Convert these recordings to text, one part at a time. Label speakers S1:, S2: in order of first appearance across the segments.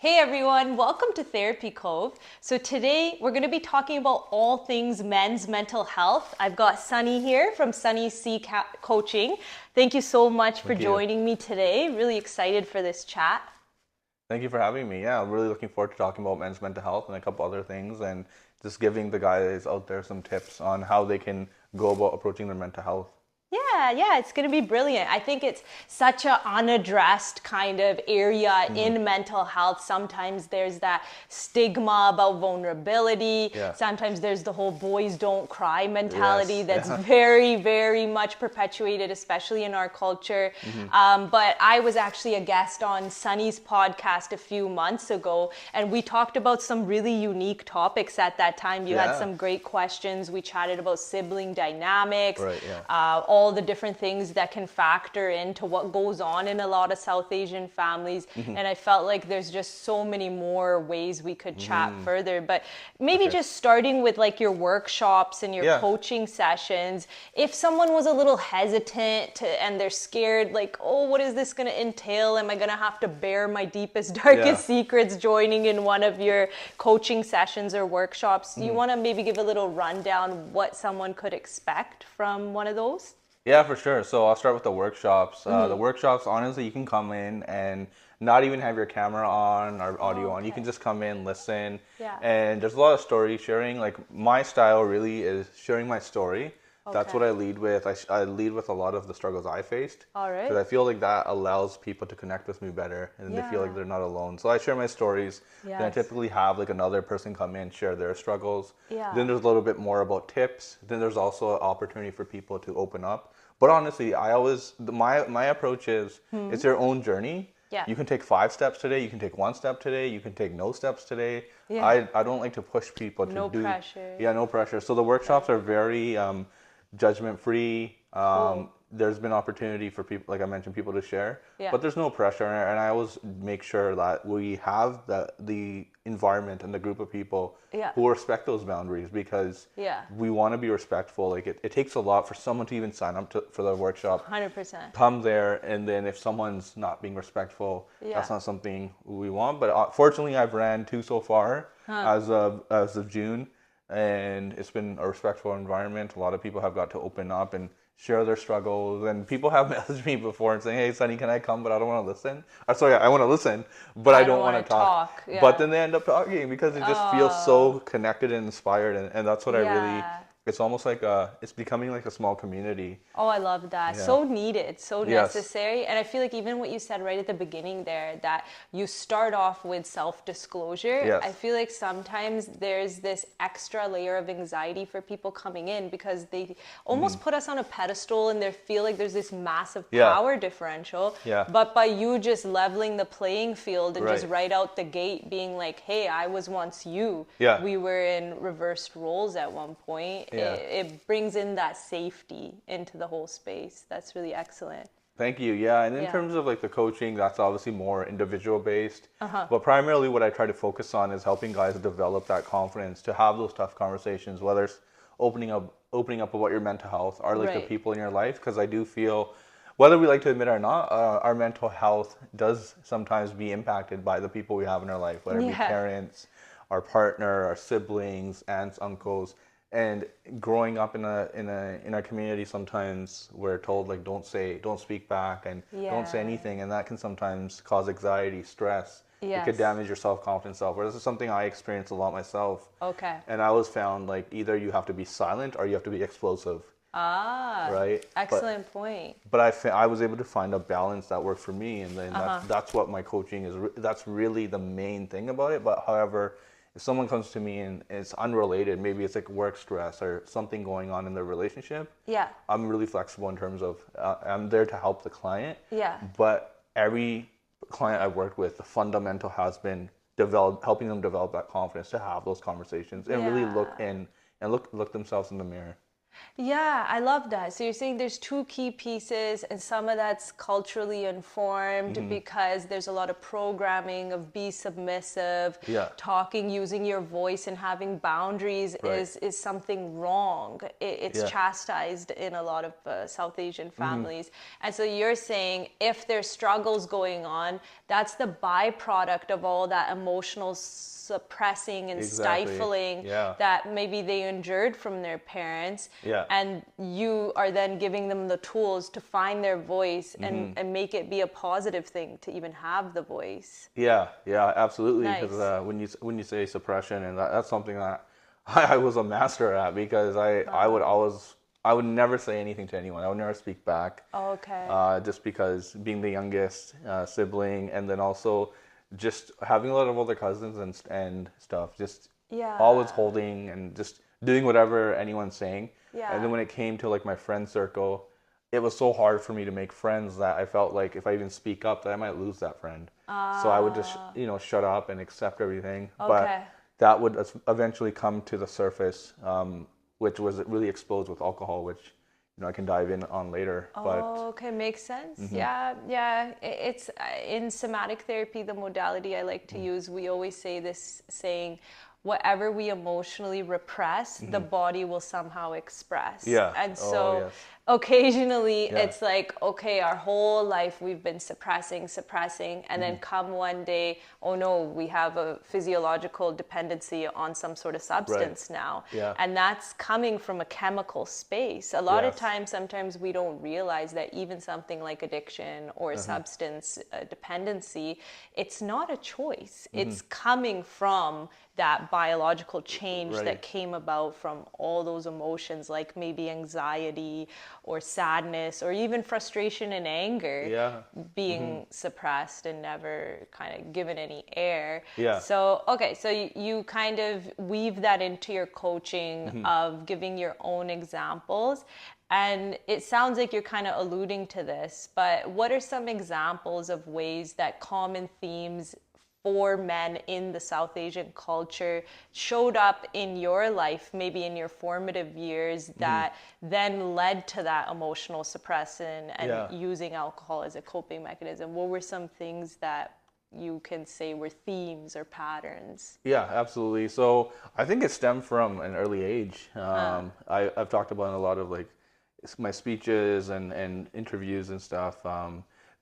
S1: Hey everyone, welcome to Therapy Cove. So today we're going to be talking about all things men's mental health. I've got Sunny here from Sunny Coaching. Thank you so much for
S2: Thank you.
S1: joining me today. Really excited for this chat.
S2: Thank you for having me. Yeah, I'm really looking forward to talking about men's mental health and a couple other things and just giving the guys out there some tips on how they can go about approaching their mental health.
S1: Yeah, it's going to be brilliant. I think it's such an unaddressed kind of area
S2: Hmm.
S1: in mental health. Sometimes there's that stigma about vulnerability.
S2: Yeah.
S1: Sometimes there's the whole boys don't cry mentality
S2: Yes.
S1: that's
S2: Yeah.
S1: very, very much perpetuated, especially in our culture.
S2: Hmm.
S1: But I was actually a guest on Sunny's podcast a few months ago, and we talked about some really unique topics at that time. You had
S2: Yeah.
S1: some great questions. We chatted about sibling dynamics,
S2: Right. Yeah.
S1: all the different things that can factor into what goes on in a lot of South Asian families.
S2: Hmm.
S1: And I felt like there's just so many more ways we could chat
S2: Hmm.
S1: further. But
S2: For
S1: maybe
S2: sure.
S1: just starting with like your workshops and your
S2: Yeah.
S1: coaching sessions, if someone was a little hesitant and they're scared, like, oh, what is this going to entail? Am I going to have to bare my deepest,
S2: Yeah.
S1: darkest secrets joining in one of your coaching sessions or workshops? You
S2: Hmm.
S1: want to maybe give a little rundown what someone could expect from one of those?
S2: Yeah, for sure. So I'll start with the workshops. The workshops, honestly, you can come in and not even have your camera on or
S1: Oh,
S2: audio on. You can
S1: okay.
S2: just come in, listen,
S1: Yeah.
S2: and there's a lot of story sharing. Like my style really is sharing my story. That's what
S1: Okay.
S2: I lead with. I lead with a lot of the struggles I faced
S1: All
S2: because
S1: right.
S2: I feel like that allows people to connect with me better and they feel like
S1: Yeah.
S2: they're not alone. So I share my stories. Then I
S1: Yes.
S2: typically have like another person come in, share their struggles. Then
S1: Yeah.
S2: there's a little bit more about tips. Then there's also an opportunity for people to open up. But honestly, my approach is it's your own journey.
S1: Yeah.
S2: You can take 5 steps today. You can take 1 step today. You can take no steps today.
S1: Yeah.
S2: I don't like to push people to
S1: No
S2: do.
S1: pressure.
S2: Yeah, no pressure. So the workshops
S1: Right.
S2: are very judgment free.
S1: Cool.
S2: There's been opportunity for people, like I mentioned, people to share,
S1: Yeah.
S2: but there's no pressure. And I always make sure that we have the environment and the group of people
S1: Yeah.
S2: who respect those boundaries because
S1: Yeah.
S2: we want to be respectful. Like it takes a lot for someone to even sign up for the workshop,
S1: 100%.
S2: come there, and then if someone's not being respectful,
S1: Yeah.
S2: that's not something we want. But fortunately, I've ran 2 so far
S1: Huh.
S2: as of June, and it's been a respectful environment. A lot of people have got to open up and share their struggles, and people have messaged me before and saying, "Hey, Sunny, can I come? But I don't want to listen." Or sorry, I want to listen, but I
S1: I don't
S2: don't want
S1: want
S2: to
S1: to
S2: talk.
S1: talk.
S2: But
S1: Yeah.
S2: then they end up talking because it just feels
S1: Oh,
S2: so connected and inspired, and that's what I really.
S1: yeah.
S2: It's almost like it's becoming like a small community.
S1: Oh, I love that.
S2: Yeah.
S1: So needed, so
S2: Yes.
S1: necessary. And I feel like even what you said right at the beginning there, that you start off with self-disclosure. I
S2: Yes.
S1: feel like sometimes there's this extra layer of anxiety for people coming in because they almost put us on a pedestal and they feel like there's this massive
S2: Yeah.
S1: power differential.
S2: Yeah.
S1: But by you just leveling the playing field and just
S2: Right.
S1: right out the gate being like, hey, I was once you.
S2: Yeah.
S1: We were in reversed roles at one point.
S2: Yeah.
S1: It brings in that safety into the whole space. That's really excellent.
S2: Thank you. Yeah, and in
S1: Yeah.
S2: terms of like the coaching, that's obviously more individual based.
S1: Uh-huh.
S2: But primarily what I try to focus on is helping guys develop that confidence to have those tough conversations, whether it's opening up about your mental health or like the
S1: Right.
S2: people in your life, because I do feel whether we like to admit it or not, our mental health does sometimes be impacted by the people we have in our life, whether it be
S1: Yeah.
S2: parents, our partner, our siblings, aunts, uncles. And growing up in our community, sometimes we're told like don't speak back and don't say
S1: Yeah.
S2: anything, and that can sometimes cause anxiety, stress. It could
S1: Yes.
S2: damage your self-confidence self. Where this is something I experienced a lot myself,
S1: Okay.
S2: and I always found like either you have to be silent or you have to be explosive,
S1: Ah,
S2: right?
S1: excellent point.
S2: But I was able to find a balance that worked for me, and then that's what my coaching is. That's really the main thing about it. But however, if someone comes to me and it's unrelated, maybe it's like work stress or something going on in their relationship,
S1: Yeah.
S2: I'm really flexible in terms of I'm there to help the client.
S1: Yeah.
S2: But every client I've worked with, the fundamental has been helping them develop that confidence to have those conversations and really look
S1: Yeah.
S2: in and look themselves in the mirror.
S1: Yeah, I love that. So you're saying there's two key pieces, and some of that's culturally informed because there's a lot of programming of be submissive,
S2: Yeah.
S1: talking, using your voice, and having boundaries
S2: Right.
S1: is something wrong. It's
S2: Yeah.
S1: chastised in a lot of South Asian families. And so you're saying if there's struggles going on, that's the byproduct of all that emotional suppressing and
S2: Exactly.
S1: stifling
S2: Yeah.
S1: that maybe they endured from their parents.
S2: Yeah.
S1: And you are then giving them the tools to find their voice and make it be a positive thing to even have the voice.
S2: Yeah, yeah, absolutely. Because
S1: Nice.
S2: when you say suppression, and that's something that I was a master at, because I would never say anything to anyone. I would never speak back.
S1: Okay.
S2: Just because being the youngest sibling, and then also just having a lot of older cousins and stuff, just
S1: Yeah.
S2: always holding and just doing whatever anyone's saying.
S1: Yeah.
S2: And then when it came to like my friend circle, it was so hard for me to make friends that I felt like if I even speak up, that I might lose that friend. So I would just, shut up and accept everything.
S1: Okay.
S2: But that would eventually come to the surface, which was really exposed with alcohol, which I can dive in on later. But
S1: Okay, makes sense. Yeah, yeah. It's in somatic therapy, the modality I like to use. We always say this saying, whatever we emotionally repress, the body will somehow express.
S2: Yeah.
S1: And
S2: Oh,
S1: so
S2: yes.
S1: occasionally
S2: Yeah.
S1: it's like, okay, our whole life we've been suppressing, and then come one day, oh no, we have a physiological dependency on some sort of substance now.
S2: Yeah.
S1: And that's coming from a chemical space. A lot of
S2: Yes.
S1: times, sometimes we don't realize that even something like addiction or substance dependency, it's not a choice. It's coming from that biological change
S2: Right.
S1: that came about from all those emotions, like maybe anxiety or sadness or even frustration and anger
S2: Yeah.
S1: being suppressed and never kind of given any air.
S2: Yeah.
S1: So, okay, so you kind of weave that into your coaching of giving your own examples. And it sounds like you're kind of alluding to this, but what are some examples of ways that common themes for men in the South Asian culture showed up in your life, maybe in your formative years, that then led to that emotional suppression and
S2: Yeah.
S1: using alcohol as a coping mechanism? What were some things that you can say were themes or patterns?
S2: Yeah, absolutely. So I think it stemmed from an early age. I've talked about in a lot of like my speeches and interviews and stuff,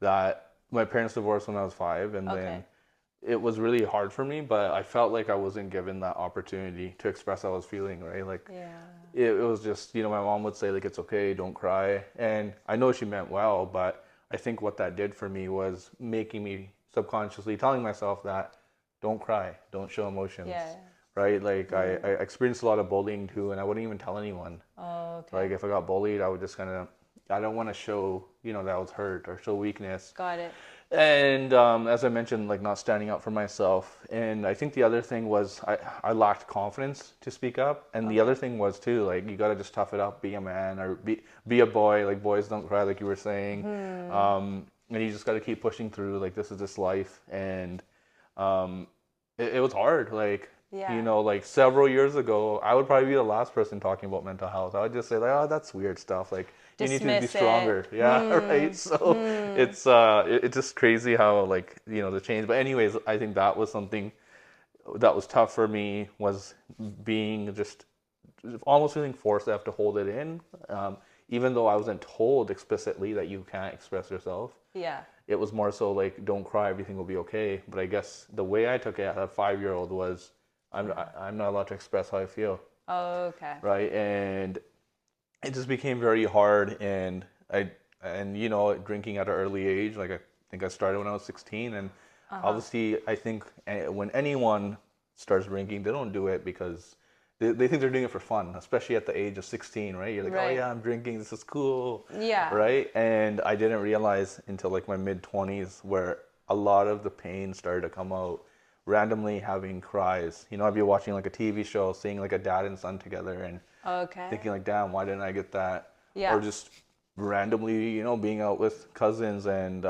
S2: that my parents divorced when I was 5, and
S1: Okay.
S2: then it was really hard for me, but I felt like I wasn't given that opportunity to express how I was feeling, right? Like
S1: Yeah.
S2: it was just, my mom would say like, it's okay, don't cry. And I know she meant well, but I think what that did for me was making me subconsciously telling myself that don't cry, don't show emotions,
S1: Yeah.
S2: right? Like I experienced a lot of bullying too, and I wouldn't even tell anyone.
S1: Oh, okay.
S2: Like if I got bullied, I would just kind of, I don't want to show, that I was hurt or show weakness.
S1: Got it.
S2: And as I mentioned, like not standing up for myself. And I think the other thing was I lacked confidence to speak up. And the other thing was too, like you got to just tough it up, be a man or be a boy. Like boys don't cry, like you were saying. And you just got to keep pushing through. Like this is just life. And it was hard. Like,
S1: Yeah.
S2: like several years ago, I would probably be the last person talking about mental health. I would just say like, oh, that's weird stuff. Like you need to be
S1: Dismiss it.
S2: stronger. Yeah, right. So it's just crazy how like the change. But anyways, I think that was something that was tough for me, was being just almost feeling forced to have to hold it in, even though I wasn't told explicitly that you can't express yourself.
S1: Yeah.
S2: It was more so like, don't cry, everything will be okay. But I guess the way I took it as a 5-year-old was, I'm not allowed to express how I feel.
S1: Oh, okay.
S2: Right, and it just became very hard. And drinking at an early age, like I think I started when I was 16, and obviously I think when anyone starts drinking, they don't do it because they think they're doing it for fun, especially at the age of 16, right? You're like, oh
S1: Right.
S2: yeah, I'm drinking, this is cool.
S1: Yeah.
S2: Right? And I didn't realize until like my mid-20s where a lot of the pain started to come out, randomly having cries. I'd be watching like a TV show, seeing like a dad and son together and
S1: Okay.
S2: thinking like, damn, why didn't I get that?
S1: Yeah.
S2: Or just randomly, being out with cousins and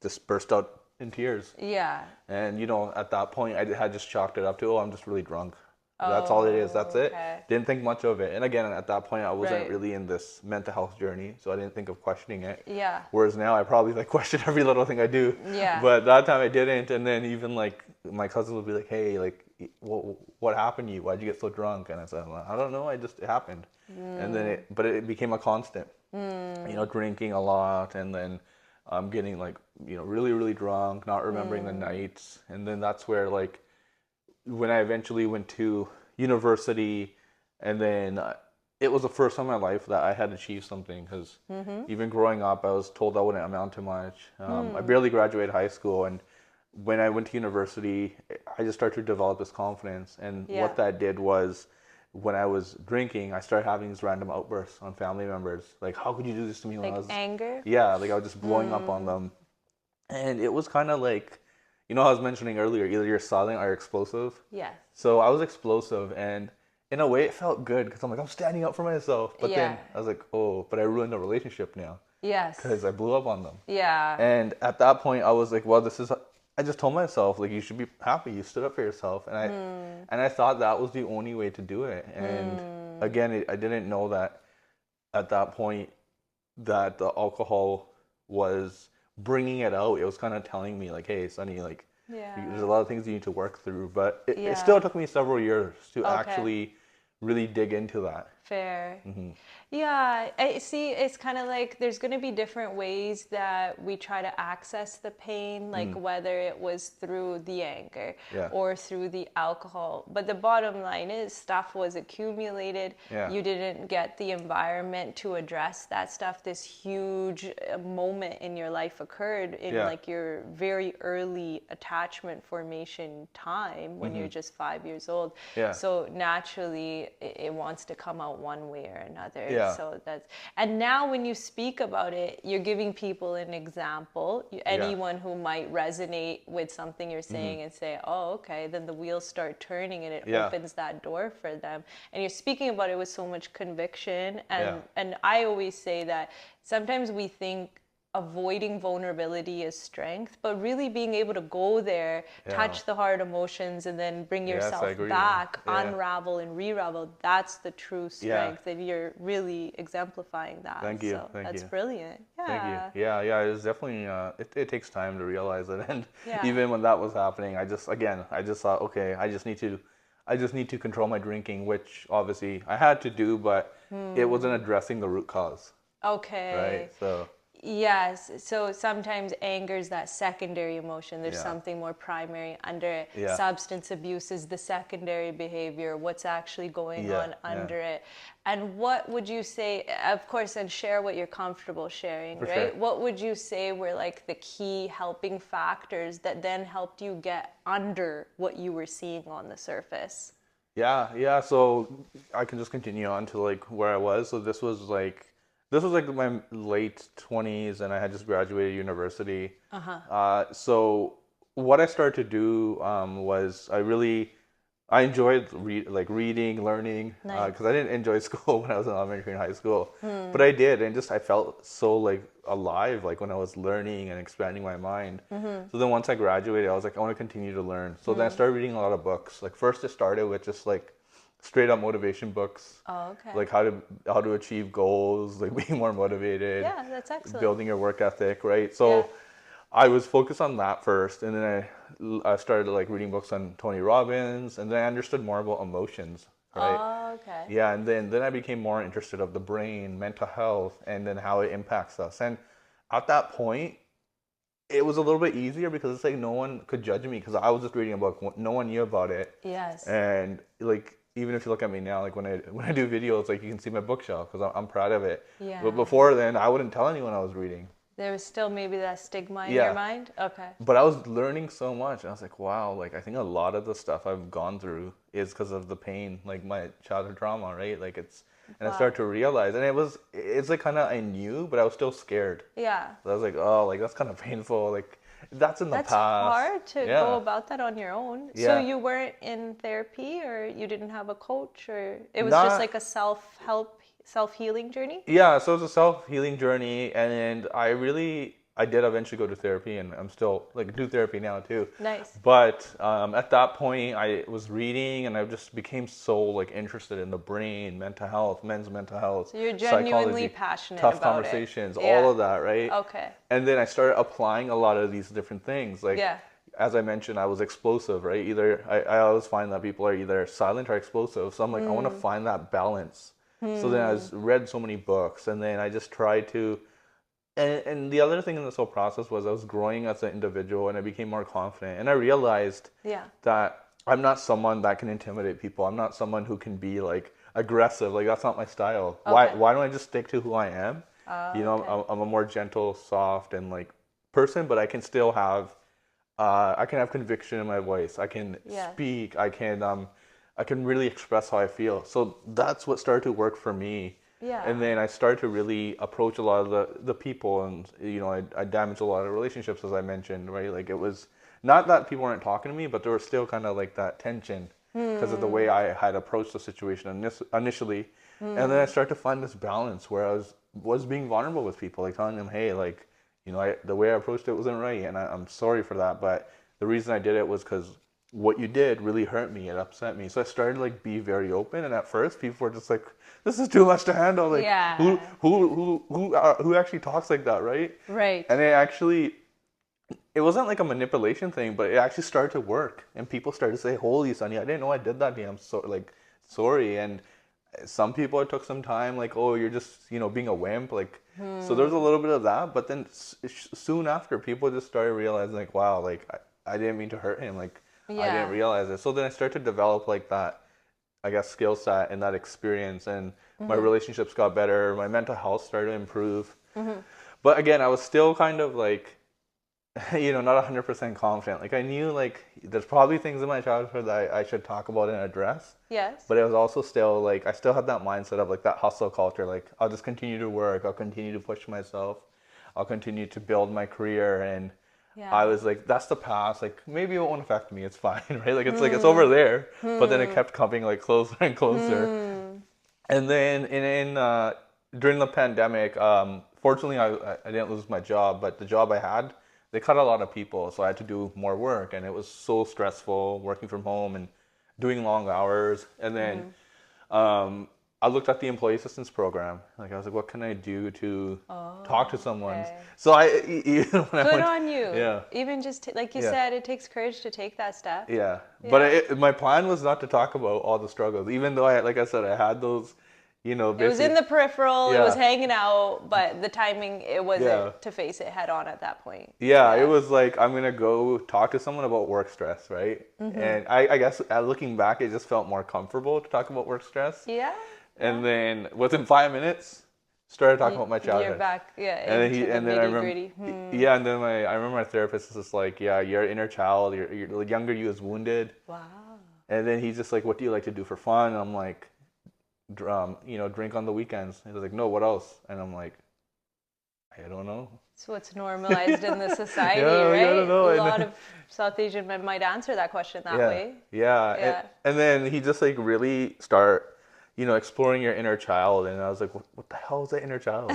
S2: just burst out in tears.
S1: Yeah.
S2: And, at that point I had just chalked it up to, oh, I'm just really drunk. That's all it is.
S1: Oh,
S2: That's it.
S1: okay.
S2: Didn't think much of it. And again, at that point, I wasn't
S1: Right.
S2: really in this mental health journey, so I didn't think of questioning it.
S1: Yeah.
S2: Whereas now, I probably like question every little thing I do.
S1: Yeah.
S2: But that time, I didn't. And then even like my cousins would be like, "Hey, like, what happened to you? Why'd you get so drunk?" And I said, well, "I don't know. It happened." And then it became a constant. Drinking a lot, and then getting like really really drunk, not remembering the nights, and then that's where like when I eventually went to university, and then it was the first time in my life that I had achieved something, because even growing up, I was told I wouldn't amount to much. I barely graduated high school, and when I went to university, I just started to develop this confidence, and
S1: Yeah.
S2: what that did was, when I was drinking, I started having these random outbursts on family members, like, "How could you do this to me when I
S1: Like
S2: was?"
S1: anger?
S2: Yeah, like I was just blowing up on them, and it was kind of like, I was mentioning earlier, either you're silent or you're explosive.
S1: Yes.
S2: So I was explosive, and in a way, it felt good because I'm like, I'm standing up for myself. But then
S1: Yeah.
S2: I was like, oh, but I ruined a relationship now
S1: Yes.
S2: because I blew up on them.
S1: Yeah.
S2: And at that point, I was like, well, I just told myself, like, you should be happy. You stood up for yourself. And I thought that was the only way to do it. And again, I didn't know that at that point that the alcohol was bringing it out. It was kind of telling me, like, hey, Sunny, like, there's a lot of things you need to work through. But it still took me several years to actually really dig into that.
S1: Fair. Yeah, I see. It's kind of like there's going to be different ways that we try to access the pain, like whether it was through the anger or through the alcohol. But the bottom line is stuff was accumulated.
S2: Yeah.
S1: You didn't get the environment to address that stuff. This huge moment in your life occurred in like your very early attachment formation time when you're just 5 years old.
S2: Yeah.
S1: So naturally, it wants to come out one way or another.
S2: Yeah.
S1: So and now when you speak about it, you're giving people an example. Anyone who might resonate with something you're saying and say, oh, okay, then the wheels start turning and it opens that door for them. And you're speaking about it with so much conviction. And I always say that sometimes we think avoiding vulnerability is strength, but really being able to go there, touch the hard emotions, and then bring yourself back, unravel and re-ravel, that's the true strength. And you're really exemplifying that.
S2: Thank you.
S1: So that's brilliant. Yeah.
S2: Thank you. Yeah, it's definitely, it takes time to realize it. And even when that was happening, I just thought, okay, I just need to control my drinking, which obviously I had to do, but it wasn't addressing the root cause.
S1: Okay.
S2: Right. So.
S1: Yes. So sometimes anger is that secondary emotion. There's something more primary under it. Substance abuse is the secondary behavior. What's actually going on under it? And what would you say, of course, and share what you're comfortable sharing, right?
S2: Sure.
S1: What would you say were like the key helping factors that then helped you get under what you were seeing on the surface?
S2: Yeah. So I can just continue on to like where I was. So this was like my late 20s, and I had just graduated university. So what I started to do was I enjoyed reading, learning, because I didn't enjoy school when I was in elementary and high school, but I did, and I felt so like alive, like when I was learning and expanding my mind. So then once I graduated, I was like, I want to continue to learn. So then I started reading a lot of books. Like first it started with just like straight up motivation books.
S1: Oh, okay.
S2: Like how to achieve goals, like being more motivated.
S1: Yeah, that's excellent.
S2: Building your work ethic, right? So I was focused on that first, and then I started like reading books on Tony Robbins, and then I understood more about emotions, right?
S1: Oh, okay.
S2: Yeah, and then I became more interested of the brain, mental health, and then how it impacts us. And at that point, it was a little bit easier because it's like no one could judge me because I was just reading a book. No one knew about it.
S1: Yes.
S2: And like even if you look at me now, like when I do videos, like you can see my bookshelf because I'm proud of it.
S1: Yeah.
S2: But before then, I wouldn't tell anyone I was reading.
S1: There was still maybe that stigma in your mind? Okay.
S2: But I was learning so much. And I was like, wow, like I think a lot of the stuff I've gone through is because of the pain, like my childhood trauma, right? Like and I started to realize, and it's like kind of, I knew, but I was still scared.
S1: Yeah.
S2: So I was like, oh, like that's kind of painful. Like that's in the past.
S1: That's hard to go about that on your own.
S2: Yeah.
S1: So you weren't in therapy, or you didn't have a coach, or it was just like a self-healing journey?
S2: Yeah, so it's a self-healing journey, and I really I did eventually go to therapy, and I'm still like do therapy now too.
S1: Nice.
S2: But at that point, I was reading, and I just became so like interested in the brain, mental health, men's mental health,
S1: So you're genuinely
S2: psychology,
S1: passionate
S2: tough
S1: about
S2: conversations,
S1: it.
S2: all of that, right?
S1: Okay.
S2: And then I started applying a lot of these different things. Like,
S1: Yeah.
S2: as I mentioned, I was explosive, right? Either I always find that people are either silent or explosive. So I'm like, I want to find that balance. So then read so many books, and then I just tried to. And the other thing in this whole process was I was growing as an individual, and I became more confident. And I realized that I'm not someone that can intimidate people. I'm not someone who can be like aggressive. Like, that's not my style.
S1: Okay.
S2: Why don't I just stick to who I am? I'm a more gentle, soft, and like person, but I can still have I can have conviction in my voice. I can speak. I can really express how I feel. So that's what started to work for me.
S1: Yeah.
S2: And then I started to really approach a lot of the people, and I damaged a lot of relationships, as I mentioned, right? Like, it was not that people weren't talking to me, but there was still kind of like that tension because of the way I had approached the situation initially. And then I started to find this balance where I was being vulnerable with people, like telling them, hey, like, the way I approached it wasn't right, and I'm sorry for that. But the reason I did it was because what you did really hurt me. It upset me. So I started to like be very open. And at first, people were just like, "This is too much to handle." Like, who actually talks like that, right?
S1: Right.
S2: And it wasn't like a manipulation thing, but it actually started to work. And people started to say, "Holy Sunny, I didn't know I did that to you. I'm so like sorry." And some people, it took some time, like, "Oh, you're just being a wimp." Like, so there's a little bit of that. But then soon after, people just started realizing, like, wow, like I didn't mean to hurt him. Like, I didn't realize it. So then I started to develop like that, I guess, skill set and that experience, and my relationships got better. My mental health started to improve. But again, I was still kind of like, not 100% confident. Like, I knew like there's probably things in my childhood that I should talk about and address.
S1: Yes.
S2: But it was also still like, I still had that mindset of like that hustle culture. Like, I'll just continue to work. I'll continue to push myself. I'll continue to build my career. And I was like, that's the past. Like, maybe it won't affect me. It's fine, right? Like, it's over there. But then it kept coming like closer and closer. And then during the pandemic, fortunately, I didn't lose my job, but the job I had, they cut a lot of people, so I had to do more work, and it was so stressful working from home and doing long hours. And then I looked at the employee assistance program. Like, I was like, what can I do to talk to someone?
S1: Okay.
S2: So
S1: Good on you.
S2: Yeah.
S1: Even just like you said, it takes courage to take that step.
S2: Yeah. But my plan was not to talk about all the struggles, even though like I said, I had those,
S1: It was in the peripheral, it
S2: Yeah.
S1: was hanging out, but the timing, it wasn't
S2: Yeah.
S1: to face it head on at that point.
S2: Yeah, it was like, I'm gonna go talk to someone about work stress, right? And I guess looking back, it just felt more comfortable to talk about work stress.
S1: Yeah.
S2: And then within 5 minutes, started talking about my childhood.
S1: You're back,
S2: And then I remember,
S1: nitty-gritty.
S2: and then I remember my therapist was just like, yeah, your inner child, your younger you is wounded.
S1: Wow.
S2: And then he's just like, what do you like to do for fun? And I'm like, drink on the weekends. He was like, no, what else? And I'm like, I don't know.
S1: It's what's normalized in the society,
S2: Yeah,
S1: right?
S2: I don't know.
S1: A lot of South Asian men might answer that question that way.
S2: Yeah. And then he just like really start, exploring your inner child. And I was like, what the hell is that inner child?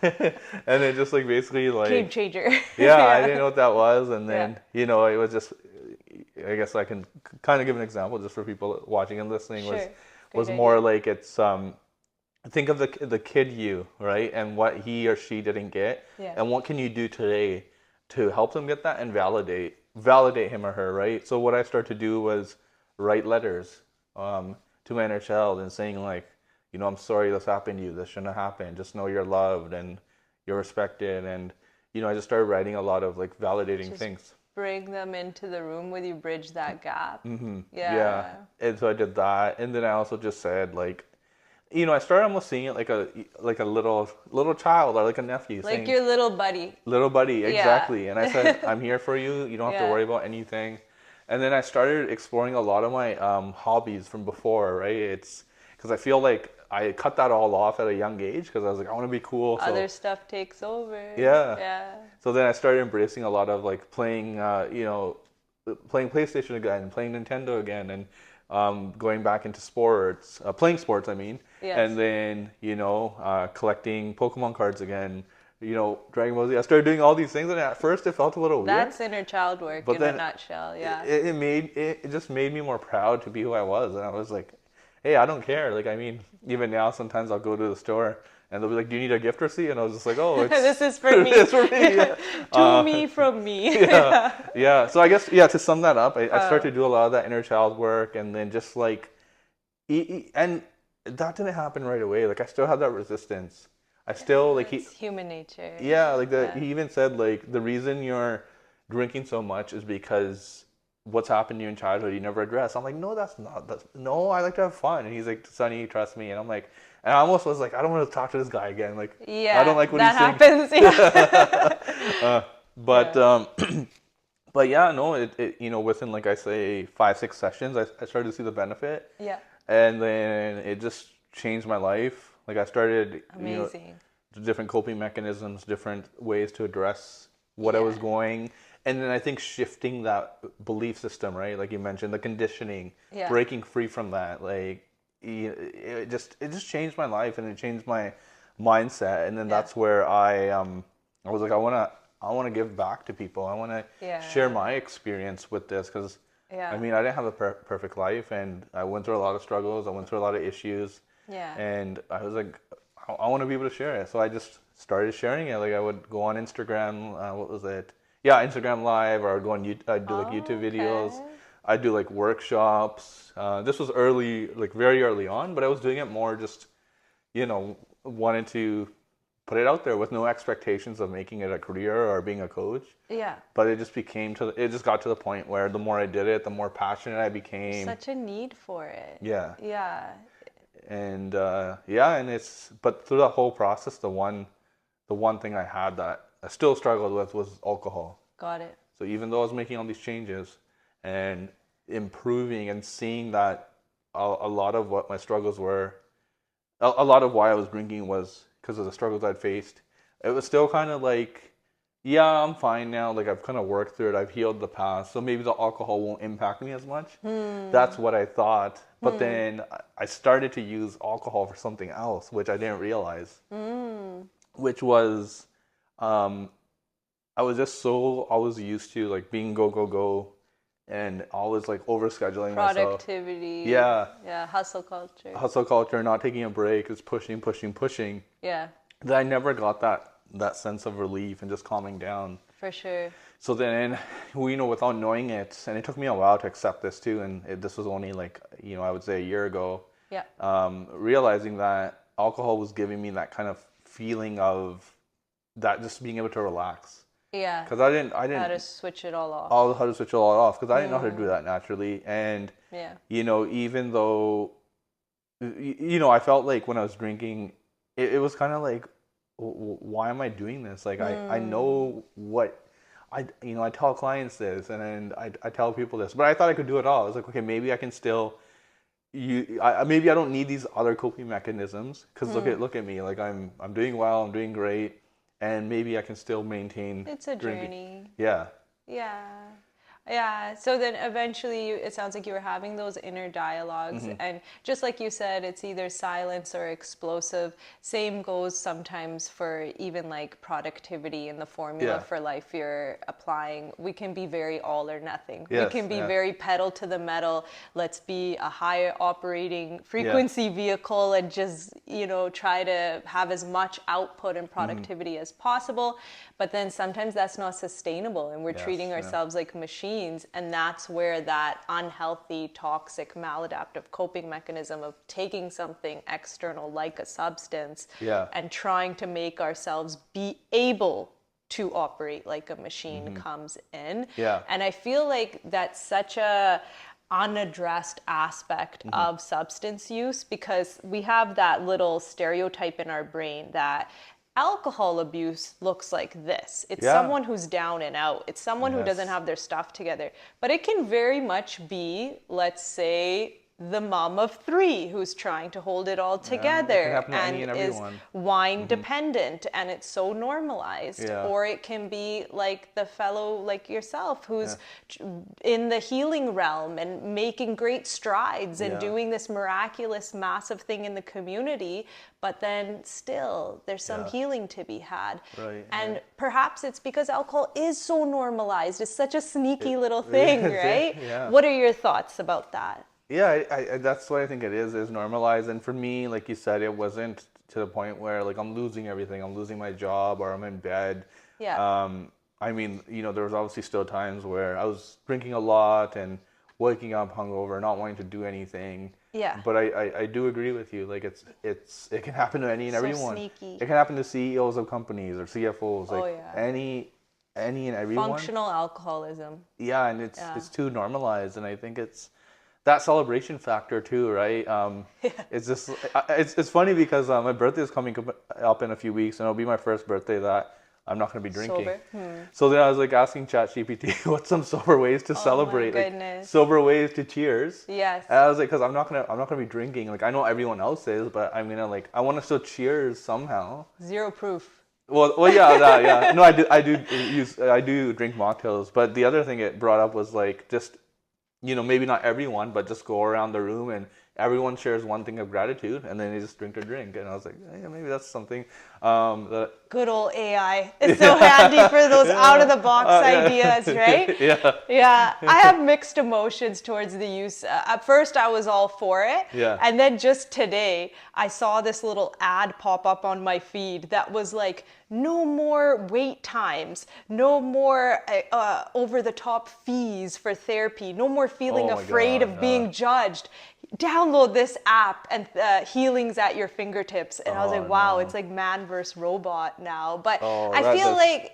S2: And it just like basically like
S1: Game changer.
S2: I didn't know what that was. And then, it was just, I guess I can kind of give an example just for people watching and listening.
S1: Sure.
S2: Was more like, it's think of the kid you, right? And what he or she didn't get.
S1: Yeah.
S2: And what can you do today to help them get that and validate him or her, right? So what I started to do was write letters to my inner child and saying like, I'm sorry this happened to you. This shouldn't have happened. Just know you're loved and you're respected. And, I just started writing a lot of like validating things.
S1: Bring them into the room with you, bridge that gap.
S2: Yeah. And so I did that. And then I also just said like, I started almost seeing it like a little child or like a nephew.
S1: Like
S2: saying,
S1: your little buddy.
S2: Little buddy, exactly. And I said, I'm here for you. You don't have to worry about anything. And then I started exploring a lot of my hobbies from before, right? It's because I feel like I cut that all off at a young age because I was like, I want to be cool.
S1: Other stuff takes over.
S2: Yeah. So then I started embracing a lot of like playing PlayStation again, and playing Nintendo again, and going back into sports, playing sports, I mean.
S1: Yes.
S2: And then, collecting Pokemon cards again, Dragon Ball Z. I started doing all these things, and at first it felt a little weird.
S1: That's inner child work
S2: But
S1: in
S2: then
S1: a nutshell. Yeah.
S2: it just made me more proud to be who I was, and I was like, hey, I don't care. Like, I mean, even now sometimes I'll go to the store and they'll be like, do you need a gift receipt? And I was just like, oh, it's
S1: This is for me.
S2: it's for me. Yeah.
S1: To me, from me.
S2: Yeah. So I guess, to sum that up, I started to do a lot of that inner child work, and then just like, and that didn't happen right away. Like, I still had that resistance. I still like
S1: It's human nature.
S2: yeah, like he even said, like, the reason you're drinking so much is because what's happened to you in childhood you never addressed. I'm like, no, no, I like to have fun. And he's like, Sunny, trust me. And I'm like, and I almost was like, I don't want to talk to this guy again. Like,
S1: Yeah,
S2: I don't like what
S1: that
S2: he's saying.
S1: happens. Yeah.
S2: But yeah, no, it within, like I say, 5-6 sessions, I started to see the benefit.
S1: Yeah.
S2: And then it just changed my life. Like, I started,
S1: Amazing.
S2: Different coping mechanisms, different ways to address what I was going. And then I think shifting that belief system, right? Like you mentioned, the conditioning, breaking free from that, like, it just changed my life, and it changed my mindset. And then that's where I was like, I want to give back to people. I want to share my experience with this, because I mean, I didn't have a perfect life, and I went through a lot of struggles. I went through a lot of issues. Yeah. And I was like, I want to be able to share it. So I just started sharing it. Like, I would go on Instagram. What was it? Yeah, Instagram Live, or I'd go on I'd do like YouTube videos. I'd do like workshops. This was early, like very early on, but I was doing it more just, wanted to put it out there with no expectations of making it a career or being a coach. Yeah. But it just got to the point where the more I did it, the more passionate I became.
S1: Such a need for it.
S2: Yeah.
S1: Yeah.
S2: And but through that whole process, the one thing I had that I still struggled with was alcohol.
S1: Got it.
S2: So even though I was making all these changes and improving, and seeing that a lot of what my struggles were, a lot of why I was drinking was because of the struggles I'd faced, it was still kind of like, yeah, I'm fine now. Like, I've kind of worked through it. I've healed the past. So maybe the alcohol won't impact me as much. That's what I thought. But then I started to use alcohol for something else, which I didn't realize. Which was, I was just so always used to, like, being go, and always, like, overscheduling myself.
S1: Productivity.
S2: Yeah.
S1: Yeah, hustle culture.
S2: Hustle culture, not taking a break, just pushing.
S1: Yeah.
S2: That I never got that sense of relief and just calming down.
S1: For sure.
S2: So then, without knowing it, and it took me a while to accept this too, and this was only like, I would say a year ago. Yeah. Realizing that alcohol was giving me that kind of feeling of that, just being able to relax. Yeah. Because I didn't.
S1: How to switch it all off.
S2: How to switch it all off, because I didn't know how to do that naturally. And even though, I felt like when I was drinking, it was kind of like, why am I doing this? Like, I know what I tell clients this, and I tell people this, but I thought I could do it all. I was like, okay, maybe I can still, maybe I don't need these other coping mechanisms, because look at me, like, I'm doing well, I'm doing great, and maybe I can still maintain.
S1: It's a
S2: drinking.
S1: journey.
S2: Yeah.
S1: Yeah. Yeah. So then eventually it sounds like you were having those inner dialogues, and just like you said, it's either silence or explosive. Same goes sometimes for even like productivity and the formula for life you're applying. We can be very all or nothing. Yes, we can be very pedal to the metal. Let's be a higher operating frequency vehicle and just, try to have as much output and productivity as possible. But then sometimes that's not sustainable, and we're treating ourselves like machines. And that's where that unhealthy, toxic, maladaptive coping mechanism of taking something external like a substance and trying to make ourselves be able to operate like a machine comes in. Yeah. And I feel like that's such a unaddressed aspect of substance use, because we have that little stereotype in our brain that alcohol abuse looks like this. It's someone who's down and out. It's someone who doesn't have their stuff together. But it can very much be, let's say, the mom of 3 who's trying to hold it all
S2: It can
S1: together
S2: happen to any
S1: and
S2: and
S1: is
S2: everyone.
S1: wine dependent, and it's so normalized.
S2: Yeah.
S1: Or it can be like the fellow like yourself who's
S2: Yeah.
S1: in the healing realm and making great strides and
S2: Yeah.
S1: doing this miraculous massive thing in the community, but then still there's some
S2: Yeah.
S1: healing to be had.
S2: Right,
S1: And
S2: right.
S1: perhaps it's because alcohol is so normalized. It's such a sneaky little thing, right?
S2: Yeah.
S1: What are your thoughts about that?
S2: Yeah, that's what I think it is normalized. And for me, like you said, it wasn't to the point where like I'm losing everything. I'm losing my job or I'm in bed.
S1: Yeah.
S2: I mean, there was obviously still times where I was drinking a lot and waking up hungover, not wanting to do anything.
S1: Yeah.
S2: But I do agree with you. Like it can happen to any and
S1: So
S2: everyone.
S1: sneaky.
S2: It can happen to CEOs of companies or CFOs. Like
S1: Oh, yeah.
S2: any and everyone.
S1: Functional alcoholism.
S2: Yeah, and it's too normalized, and I think it's that celebration factor too, right? It's just it's funny because my birthday is coming up in a few weeks, and it'll be my first birthday that I'm not going to be drinking.
S1: Sober?
S2: So then I was like asking ChatGPT, what's some sober ways to celebrate?
S1: my
S2: Like
S1: goodness.
S2: sober ways to cheers.
S1: Yes.
S2: And I was like, because I'm not gonna be drinking. Like I know everyone else is, but I'm gonna I want to still cheers somehow.
S1: Zero proof.
S2: Well, yeah, that, yeah. No, I do drink mocktails, but the other thing it brought up was like just, maybe not everyone, but just go around the room and everyone shares one thing of gratitude, and then they just drink their drink. And I was like, yeah, maybe that's something that.
S1: Good old AI. It's so handy for those out of the box ideas, right?
S2: Yeah.
S1: Yeah. I have mixed emotions towards the use. At first, I was all for it.
S2: Yeah.
S1: And then just today, I saw this little ad pop up on my feed that was like, no more wait times, no more over the top fees for therapy, no more feeling
S2: Oh my
S1: afraid
S2: God,
S1: of being judged. Download this app and healing's at your fingertips. And I was like, wow,
S2: no.
S1: it's like man versus robot now. But
S2: Oh,
S1: I feel
S2: that's-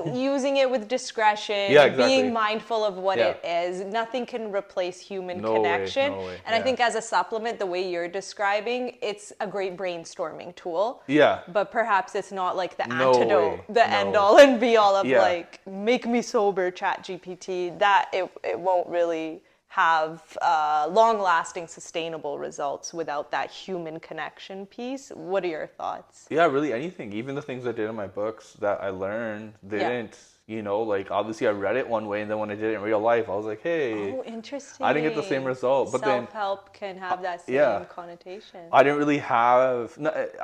S1: like, using it with discretion,
S2: Yeah, exactly.
S1: being mindful of what
S2: Yeah.
S1: it is. Nothing can replace human
S2: No way,
S1: connection.
S2: no way,
S1: And I
S2: yeah.
S1: think as a supplement, the way you're describing, it's a great brainstorming tool.
S2: Yeah.
S1: But perhaps it's not like the
S2: No
S1: antidote,
S2: way,
S1: the
S2: no.
S1: end all and be all of
S2: Yeah.
S1: like, make me sober, ChatGPT. That it won't really have long-lasting, sustainable results without that human connection piece. What are your thoughts?
S2: Yeah, really anything. Even the things I did in my books that I learned didn't, obviously I read it one way, and then when I did it in real life, I was like, hey,
S1: Oh, interesting.
S2: I didn't get the same result. But then
S1: self-help can have that same
S2: yeah.
S1: connotation.
S2: I didn't really have,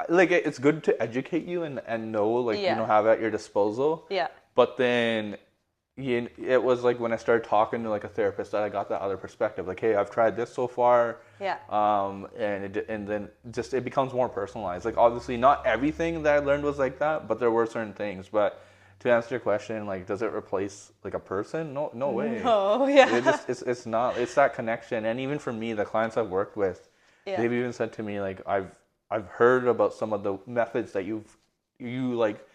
S2: like, it's good to educate you and know, like,
S1: Yeah.
S2: have at your disposal.
S1: Yeah.
S2: But then it was like when I started talking to like a therapist that I got that other perspective. Like, hey, I've tried this so far.
S1: Yeah.
S2: And then just it becomes more personalized. Like, obviously not everything that I learned was like that, but there were certain things. But to answer your question, like, does it replace like a person? No way.
S1: Oh, yeah.
S2: It's not. It's that connection. And even for me, the clients I've worked with, they've even said to me like, I've heard about some of the methods that you like,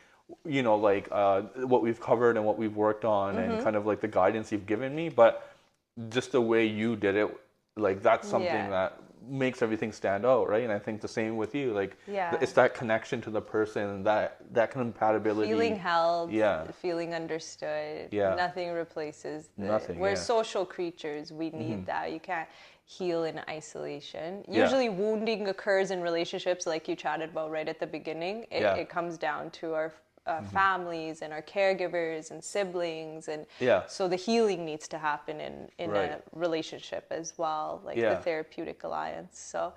S2: what we've covered and what we've worked on, and kind of like the guidance you've given me, but just the way you did it, like that's something that makes everything stand out, right? And I think the same with you, like it's that connection to the person, that compatibility,
S1: Feeling held, feeling understood. Nothing replaces
S2: nothing.
S1: We're social creatures. We need that. You can't heal in isolation. Usually wounding occurs in relationships like you chatted about right at the beginning. It comes down to our families and our caregivers and siblings, and so the healing needs to happen in a relationship as well, like the therapeutic alliance. So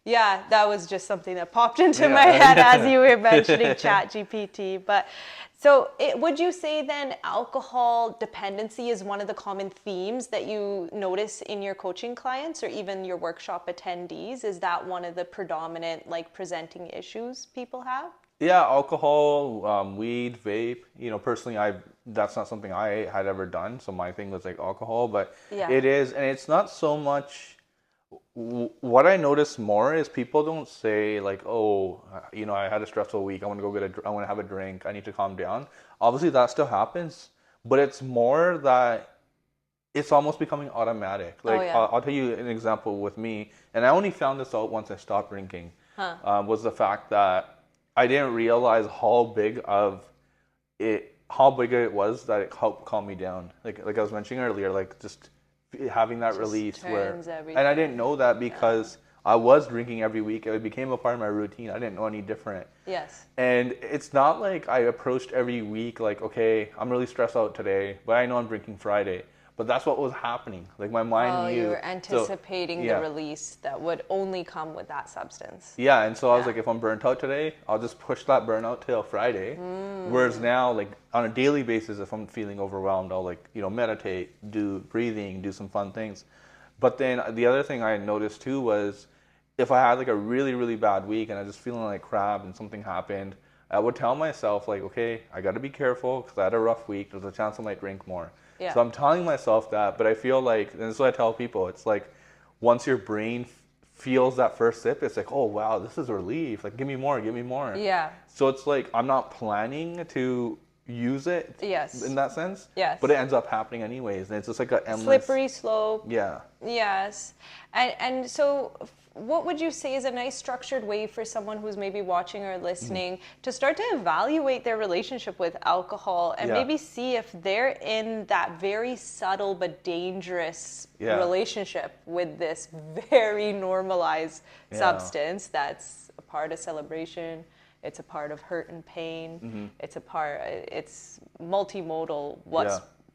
S1: that was just something that popped into my head as you were mentioning ChatGPT. But so would you say then alcohol dependency is one of the common themes that you notice in your coaching clients or even your workshop attendees? Is that one of the predominant like presenting issues people have?
S2: Yeah, alcohol, weed, vape. Personally, that's not something I had ever done. So my thing was like alcohol, but it is, and it's not so much. What I notice more is people don't say like, oh, I had a stressful week. I want to have a drink. I need to calm down. Obviously, that still happens, but it's more that it's almost becoming automatic. Like I'll tell you an example with me, and I only found this out once I stopped drinking. Was the fact that I didn't realize how big it was that it helped calm me down. Like I was mentioning earlier, like just having that
S1: Just
S2: release where,
S1: turns
S2: and I didn't know that because I was drinking every week. It became a part of my routine. I didn't know any different.
S1: Yes.
S2: And it's not like I approached every week like, okay, I'm really stressed out today, but I know I'm drinking Friday. But that's what was happening. Like my mind
S1: Oh,
S2: knew.
S1: you were anticipating the
S2: yeah.
S1: release that would only come with that substance.
S2: Yeah, and so I was like, if I'm burnt out today, I'll just push that burnout till Friday. Whereas now, like on a daily basis, if I'm feeling overwhelmed, I'll like, meditate, do breathing, do some fun things. But then the other thing I noticed too was if I had like a really, really bad week and I was just feeling like crap and something happened, I would tell myself like, okay, I got to be careful because I had a rough week. There's a chance I might drink more.
S1: Yeah.
S2: So I'm telling myself that, but I feel like, and this is what I tell people, it's like once your brain feels that first sip, it's like, oh wow, this is a relief. Like, give me more, give me more.
S1: Yeah.
S2: So it's like I'm not planning to use it
S1: Yes.
S2: in that sense.
S1: Yes.
S2: But it ends up happening anyways. And it's just like an endless
S1: Slippery slope.
S2: Yeah.
S1: Yes. And so what would you say is a nice structured way for someone who's maybe watching or listening to start to evaluate their relationship with alcohol and maybe see if they're in that very subtle but dangerous relationship with this very normalized substance that's a part of celebration, it's a part of hurt and pain, it's multimodal,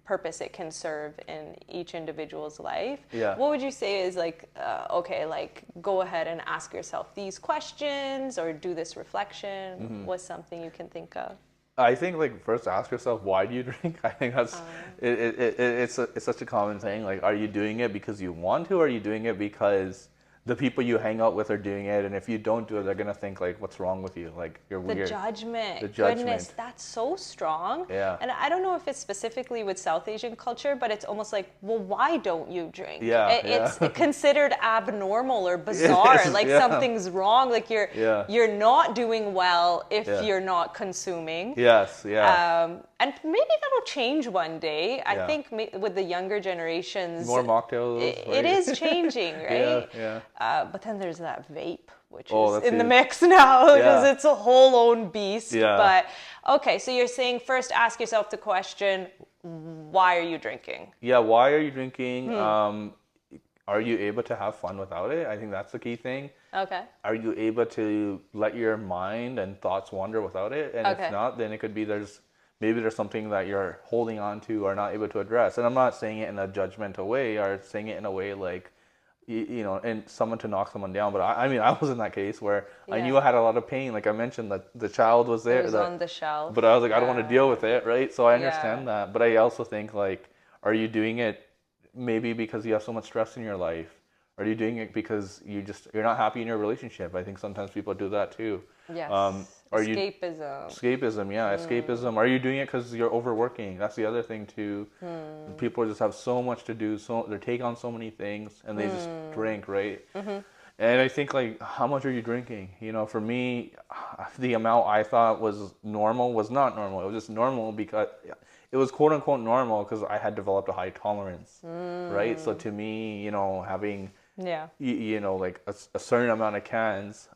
S1: purpose it can serve in each individual's life.
S2: Yeah.
S1: What would you say is like, okay, like go ahead and ask yourself these questions or do this reflection? What's something you can think of?
S2: I think like first ask yourself, why do you drink? I think that's it's such a common thing. Like, are you doing it because you want to, or are you doing it because the people you hang out with are doing it, and if you don't do it, they're gonna think like, "What's wrong with you? Like, you're weird."
S1: The judgment.
S2: Goodness,
S1: Goodness, that's so strong.
S2: Yeah.
S1: And I don't know if it's specifically with South Asian culture, but it's almost like, well, why don't you drink?
S2: Yeah,
S1: It's considered abnormal or bizarre. Like something's wrong. Like you're not doing well if you're not consuming.
S2: Yes. Yeah.
S1: And maybe that'll change one day. I think with the younger generations,
S2: more mocktails.
S1: It is changing, right?
S2: Yeah.
S1: But then there's that vape, which
S2: Oh,
S1: is in the mix now because it's a whole own beast.
S2: Yeah.
S1: But okay, so you're saying first ask yourself the question, why are you drinking?
S2: Yeah, why are you drinking? Are you able to have fun without it? I think that's the key thing.
S1: Okay.
S2: Are you able to let your mind and thoughts wander without it? And if not, then it could be maybe there's something that you're holding on to or not able to address. And I'm not saying it in a judgmental way or saying it in a way like, and someone to knock someone down. But I mean, I was in that case where I knew I had a lot of pain. Like I mentioned, that the child was there.
S1: It was on the shelf.
S2: But I was like, I don't want to deal with it, right? So I understand that. But I also think like, are you doing it maybe because you have so much stress in your life? Or are you doing it because you're not happy in your relationship? I think sometimes people do that too.
S1: Yes.
S2: Escapism, escapism. Are you doing it because you're overworking? That's the other thing too. People just have so much to do, so they take on so many things, and they just drink, right? And I think like, how much are you drinking? For me, the amount I thought was normal was not normal. It was just normal because it was quote unquote normal because I had developed a high tolerance, right? So to me, having like a certain amount of cans.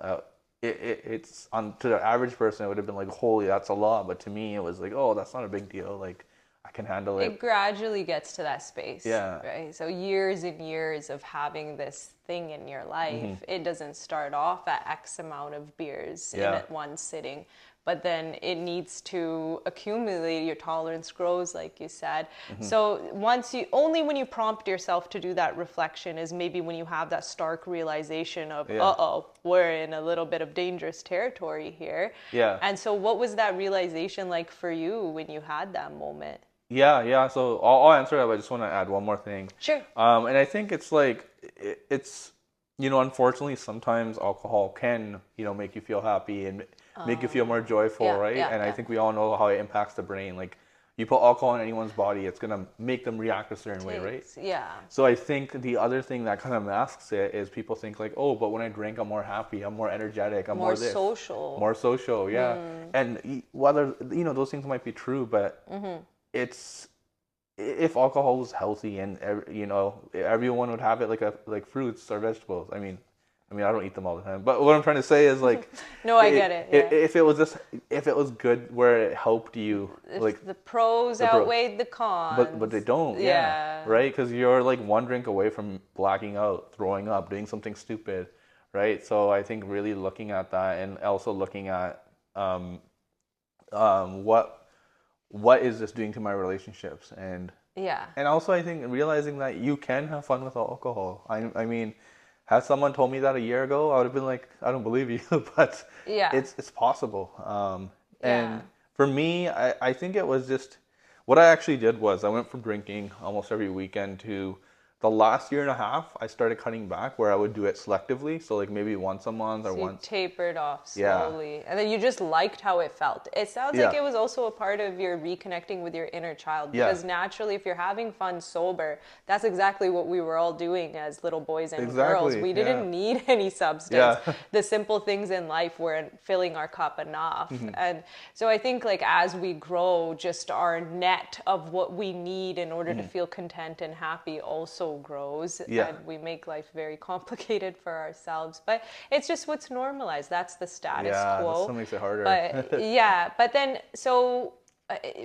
S2: It's to the average person it would have been like, holy, that's a lot, but to me it was like, oh, that's not a big deal, like I can handle it.
S1: It gradually gets to that space, right? So years and years of having this thing in your life, it doesn't start off at X amount of beers in at one sitting, but then it needs to accumulate. Your tolerance grows, like you said. So only when you prompt yourself to do that reflection is maybe when you have that stark realization of, we're in a little bit of dangerous territory here.
S2: Yeah.
S1: And so what was that realization like for you when you had that moment?
S2: Yeah. So I'll answer that, but I just want to add one more thing.
S1: Sure.
S2: And I think it's like, it's, unfortunately sometimes alcohol can, make you feel happy and make you feel more joyful, right? And I think we all know how it impacts the brain. Like, you put alcohol in anyone's body, it's going to make them react a certain way, right?
S1: Yeah.
S2: So I think the other thing that kind of masks it is people think like, oh, but when I drink, I'm more happy, I'm more energetic, I'm more this.
S1: More
S2: social, yeah. And whether, those things might be true, but it's, if alcohol was healthy and, everyone would have it like fruits or vegetables. I mean, I mean, I don't eat them all the time, but what I'm trying to say is like,
S1: No, I get it. Yeah.
S2: If it was good where it helped you,
S1: If
S2: like
S1: the pros outweighed the cons.
S2: but they don't,
S1: Yeah.
S2: right? Because you're like one drink away from blacking out, throwing up, doing something stupid, right? So I think really looking at that and also looking at what is this doing to my relationships
S1: Yeah.
S2: and also I think realizing that you can have fun with alcohol. I mean, had someone told me that a year ago, I would have been like, I don't believe you, but
S1: Yeah.
S2: it's possible. And
S1: Yeah.
S2: for me, I think it was just what I actually did was I went from drinking almost every weekend to the last year and a half, I started cutting back where I would do it selectively. So like maybe once a month or
S1: So you
S2: once.
S1: tapered off
S2: Yeah.
S1: slowly. And then you just liked how it felt. It sounds like
S2: Yeah.
S1: it was also a part of your reconnecting with your inner child.
S2: Yeah.
S1: Because naturally, if you're having fun sober, that's exactly what we were all doing as little boys and girls.
S2: Exactly.
S1: We
S2: Yeah.
S1: didn't need any substance.
S2: Yeah.
S1: The simple things in life weren't filling our cup enough.
S2: Mm-hmm.
S1: And so I think like as we grow, just our net of what we need in order to feel content and happy also grows.
S2: Yeah.
S1: And we make life very complicated for ourselves, but it's just what's normalized. That's the status
S2: Yeah,
S1: quo.
S2: that's what makes it harder.
S1: But yeah, but then so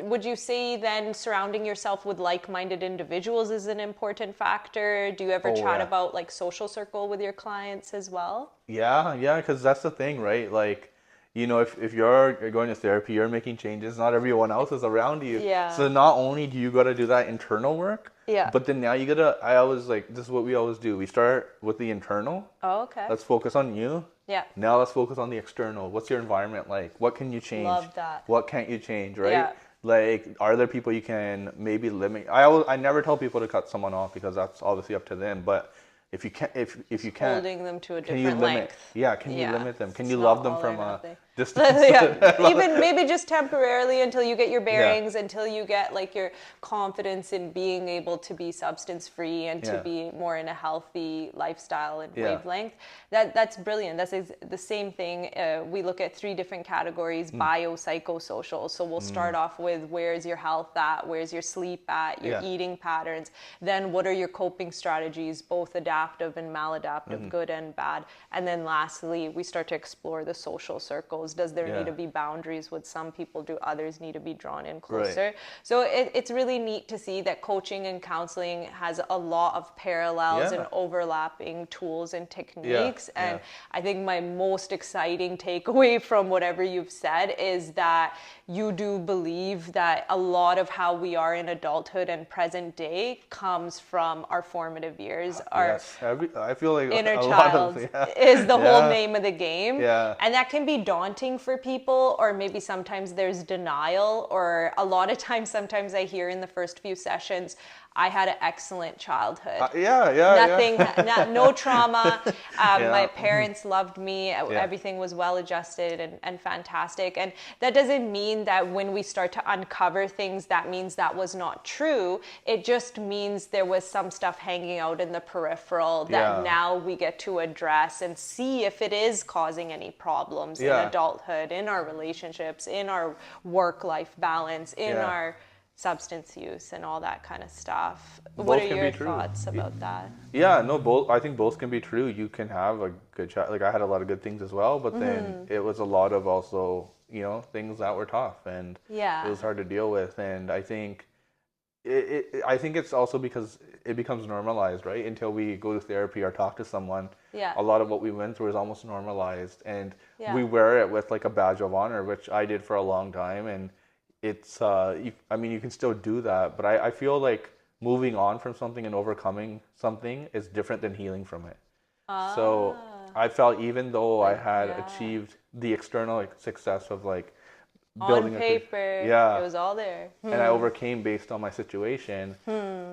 S1: would you say then surrounding yourself with like-minded individuals is an important factor? Do you ever
S2: Oh,
S1: chat
S2: yeah.
S1: about like social circle with your clients as well?
S2: Yeah, because that's the thing, right? Like, if you're going to therapy, you're making changes, not everyone else is around you.
S1: Yeah.
S2: So not only do you got to do that internal work,
S1: Yeah.
S2: but then now I always like, this is what we always do. We start with the internal.
S1: Oh, okay.
S2: Let's focus on you.
S1: Yeah.
S2: Now let's focus on the external. What's your environment like? What can you change?
S1: Love that.
S2: What can't you change, right?
S1: Yeah.
S2: Like, are there people you can maybe limit? I never tell people to cut someone off because that's obviously up to them. But if you can't, if you can't,
S1: Holding them to a
S2: can you
S1: different
S2: limit?
S1: length.
S2: Yeah, can you
S1: Yeah.
S2: limit them? Can
S1: It's
S2: you
S1: not
S2: love them
S1: all or
S2: from a
S1: nothing.
S2: distance?
S1: Yeah, even maybe just temporarily until you get your bearings, until you get like your confidence in being able to be substance free and to
S2: Yeah.
S1: be more in a healthy lifestyle and
S2: Yeah.
S1: wavelength. That's brilliant. That's the same thing. We look at 3 different categories: bio, psychosocial. So we'll start off with where's your health at, where's your sleep at, your
S2: Yeah.
S1: eating patterns. Then what are your coping strategies, both adaptive and maladaptive, good and bad. And then lastly, we start to explore the social circles. Does there
S2: Yeah.
S1: need to be boundaries with some people? Do others need to be drawn in closer? So it's really neat to see that coaching and counseling has a lot of parallels
S2: Yeah.
S1: and overlapping tools and techniques. And I think my most exciting takeaway from whatever you've said is that you do believe that a lot of how we are in adulthood and present day comes from our formative years. Our
S2: Yes, I feel like
S1: inner
S2: a lot
S1: child
S2: of, yeah.
S1: is the whole
S2: Yeah.
S1: name of the game.
S2: Yeah.
S1: And that can be daunting for people, or maybe sometimes there's denial, or a lot of times, sometimes I hear in the first few sessions, I had an excellent childhood. Nothing, no trauma. My parents loved me. Everything was well adjusted and fantastic. And that doesn't mean that when we start to uncover things, that means that was not true. It just means there was some stuff hanging out in the peripheral that now we get to address and see if it is causing any problems in adulthood, in our relationships, in our work-life balance, in our substance use and all that kind of stuff. What are your thoughts about that?
S2: Yeah, no, both. I think both can be true. You can have a good child. Like, I had a lot of good things as well, but then it was a lot of also, things that were tough and it was hard to deal with. And I think I think it's also because it becomes normalized, right? Until we go to therapy or talk to someone, a lot of what we went through is almost normalized, and we wear it with like a badge of honor, which I did for a long time. And it's, I mean, you can still do that, but I feel like moving on from something and overcoming something is different than healing from it. So I felt even though I had achieved the external success of like building
S1: on paper, it was all there.
S2: And I overcame based on my situation.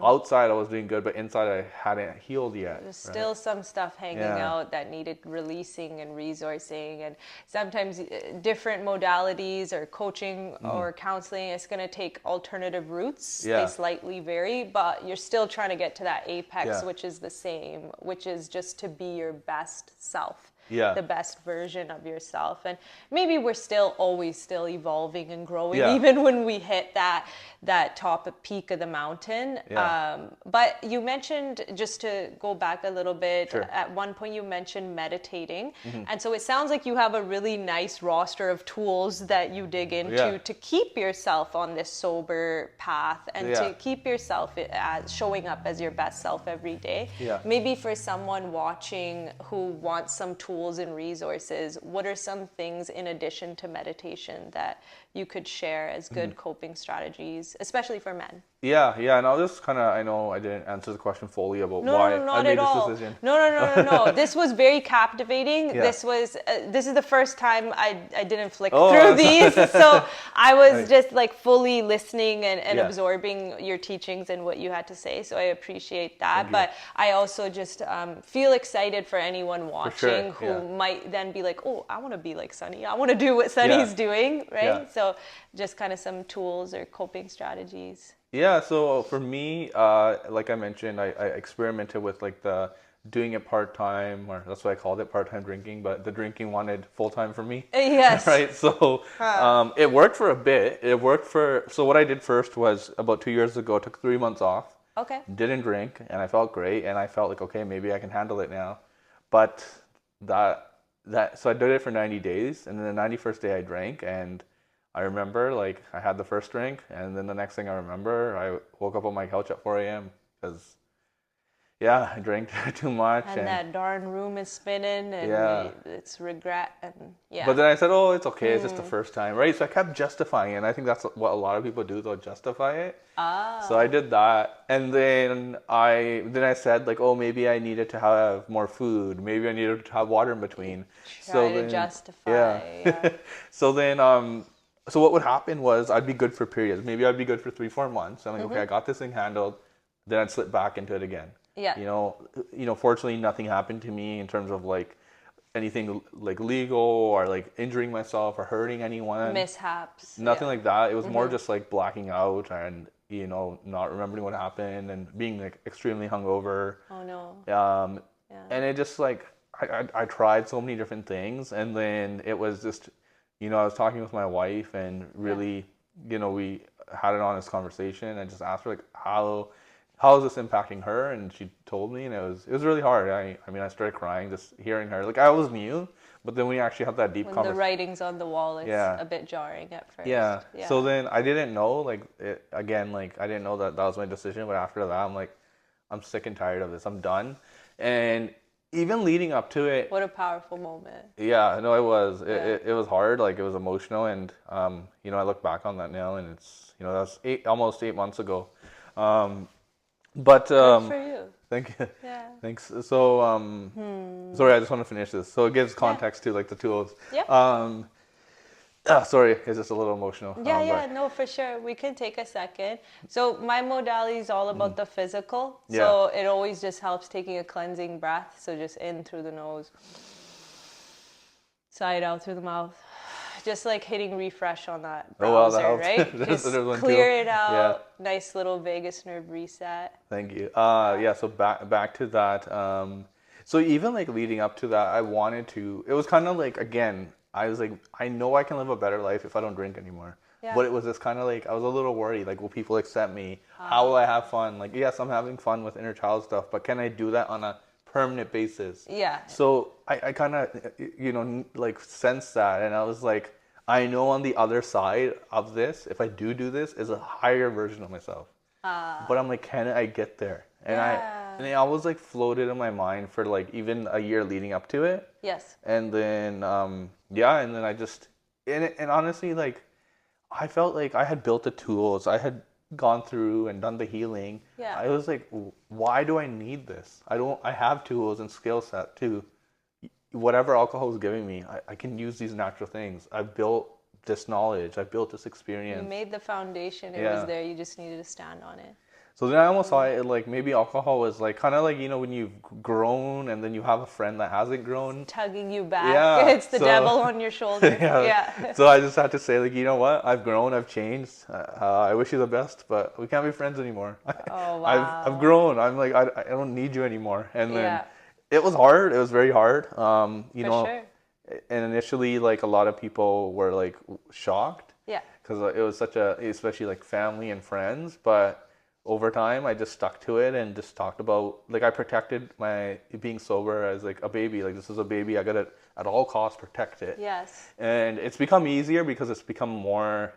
S2: Outside I was doing good, but inside I hadn't healed yet.
S1: There's still some stuff hanging out that needed releasing and resourcing, and sometimes different modalities or coaching or counseling, it's going to take alternative routes. They slightly vary, but you're still trying to get to that apex, which is the same, which is just to be your best self. the best version of yourself. And maybe we're always still evolving and growing,
S2: Yeah.
S1: even when we hit that top peak of the mountain.
S2: Yeah.
S1: But you mentioned, just to go back a little bit,
S2: Sure.
S1: at one point you mentioned meditating. And so it sounds like you have a really nice roster of tools that you dig into to keep yourself on this sober path and to keep yourself showing up as your best self every day.
S2: Yeah.
S1: Maybe for someone watching who wants some tools and resources, what are some things in addition to meditation that you could share as good coping strategies, especially for men?
S2: Yeah, and I'll just kind of, I know I didn't answer the question fully about
S1: No,
S2: why
S1: no, not
S2: I made
S1: at all.
S2: this decision.
S1: No. This was very captivating.
S2: Yeah.
S1: This is the first time I didn't flick through these, so I was just like fully listening and absorbing your teachings and what you had to say. So I appreciate that. But I also just feel excited for anyone watching who might then be like, oh, I want to be like Sunny. I want to do what Sunny's doing, right?
S2: Yeah.
S1: So just kind of some tools or coping strategies.
S2: Yeah, so for me, like I mentioned, I experimented with like the doing it part-time, or that's what I called it, part-time drinking, but the drinking wanted full-time for me.
S1: Yes.
S2: Right, so it worked for a bit. So what I did first was about 2 years ago, took 3 months off.
S1: Okay.
S2: Didn't drink, and I felt great, and I felt like, okay, maybe I can handle it now. But so I did it for 90 days, and then the 91st day I drank, and I remember, like, I had the first drink, and then the next thing I remember, I woke up on my couch at 4 a.m. because, I drank too much.
S1: And that darn room is spinning, and it's regret, and
S2: But then I said, oh, it's okay, it's just the first time, right? So I kept justifying it, and I think that's what a lot of people do, they'll justify it. So I did that, and then I said, like, oh, maybe I needed to have more food, maybe I needed to have water in between.
S1: Try to justify. Yeah.
S2: So what would happen was I'd be good for periods. Maybe I'd be good for 3-4 months. I'm like, okay, I got this thing handled. Then I'd slip back into it again.
S1: Yeah.
S2: You know, fortunately nothing happened to me in terms of like anything like legal or like injuring myself or hurting anyone.
S1: Mishaps.
S2: Nothing like that. It was more just like blacking out and, you know, not remembering what happened and being like extremely hungover.
S1: Oh no.
S2: And it just like, I tried so many different things, and then it was just, you know, I was talking with my wife, and really, you know, we had an honest conversation. I just asked her, like, how is this impacting her? And she told me, and it was really hard. I mean, I started crying just hearing her. Like, I always knew, but then we actually had that deep conversation.
S1: The writing's on the wall, it's a bit jarring at first.
S2: Yeah. So then I didn't know, like, I didn't know that was my decision. But after that, I'm like, I'm sick and tired of this. I'm done. And even leading up to it,
S1: what a powerful moment.
S2: Yeah, no, it was. It was hard. Like, it was emotional, and you know, I look back on that now, and it's, you know, that's almost 8 months ago. But
S1: good for you.
S2: Thank you.
S1: Yeah.
S2: Thanks. So sorry, I just want to finish this. So it gives context to like the tools.
S1: Yeah.
S2: Sorry, it's just a little emotional.
S1: No, for sure. We can take a second. So my modality is all about the physical. So it always just helps taking a cleansing breath. So just in through the nose, side out through the mouth. Just like hitting refresh on that browser, right? Just clear it out. Yeah. Nice little vagus nerve reset.
S2: Thank you. So back to that. So even like leading up to that, I wanted to. It was kind of like, again, I was like, I know I can live a better life if I don't drink anymore. Yeah. But it was just kind of like, I was a little worried, like, will people accept me? How will I have fun? Like, yes, I'm having fun with inner child stuff, but can I do that on a permanent basis?
S1: Yeah.
S2: So I kind of, you know, like sensed that, and I was like, I know on the other side of this, if I do this, is a higher version of myself. But I'm like, can I get there? And I always like floated in my mind for like even a year leading up to it.
S1: Yes.
S2: And then and then I just and honestly, like, I felt like I had built the tools. I had gone through and done the healing.
S1: Yeah.
S2: I was like, why do I need this? I have tools and skill set to whatever alcohol is giving me. I can use these natural things. I've built this knowledge. I've built this experience.
S1: You made the foundation. It was there. You just needed to stand on it.
S2: So then I almost saw it like maybe alcohol was like kind of like, you know, when you've grown and then you have a friend that hasn't grown.
S1: Tugging you back. Yeah, it's the devil on your shoulder. Yeah.
S2: So I just had to say, like, you know what? I've grown. I've changed. I wish you the best, but we can't be friends anymore.
S1: Oh, wow.
S2: I've grown. I'm like, I don't need you anymore. And then It was hard. It was very hard. You
S1: For
S2: know,
S1: sure.
S2: and initially, like a lot of people were like shocked
S1: Yeah.
S2: because it was such a, especially like family and friends. But over time, I just stuck to it and just talked about, like, I protected my being sober as like a baby. Like, this is a baby. I gotta at all costs protect it.
S1: Yes.
S2: And it's become easier because it's become more,